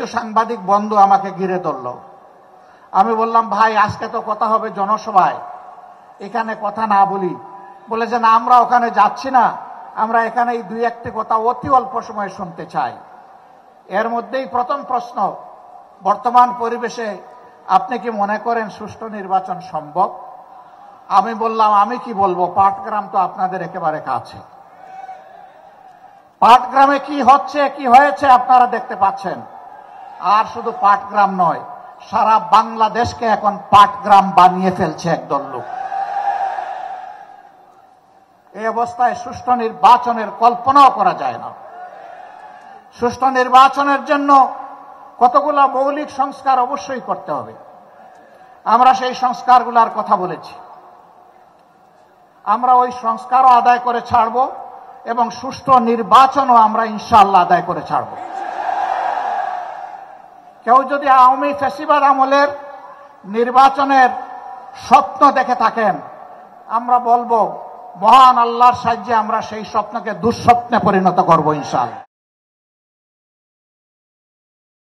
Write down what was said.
কিছু সাংবাদিক বন্ধু আমাকে ঘিরে ধরল। আমি বললাম, ভাই আজকে তো কথা হবে জনসভায়, এখানে কথা না বলি। বলে যে না, আমরা ওখানে যাচ্ছি না, আমরা এখানে এই দুই একটি কথা অতি অল্প সময় শুনতে চাই। এর মধ্যেই প্রথম প্রশ্ন, বর্তমান পরিবেশে আপনি কি মনে করেন সুষ্ঠু নির্বাচন সম্ভব? আমি বললাম, আমি কি বলবো, পাটগ্রাম তো আপনাদের একেবারে কাছে। পাটগ্রামে কি হচ্ছে কি হয়েছে আপনারা দেখতে পাচ্ছেন। আর শুধু পাটগ্রাম নয়, সারা বাংলাদেশকে এখন পাটগ্রাম বানিয়ে ফেলছে একদল লোক। এই অবস্থায় সুষ্ঠু নির্বাচনের কল্পনাও করা যায় না। সুষ্ঠু নির্বাচনের জন্য কতগুলো মৌলিক সংস্কার অবশ্যই করতে হবে। আমরা সেই সংস্কারগুলোর কথা বলেছি। আমরা ওই সংস্কারও আদায় করে ছাড়ব এবং সুষ্ঠু নির্বাচনও আমরা ইনশাআল্লাহ আদায় করে ছাড়ব। কেউ যদি আওয়ামী ফ্যাসিবাদ আমলের নির্বাচনের স্বপ্ন দেখে থাকেন, আমরা বলবো মহান আল্লাহর সাহায্যে আমরা সেই স্বপ্নকে দুঃস্বপ্নে পরিণত করব ইনশাআল্লাহ।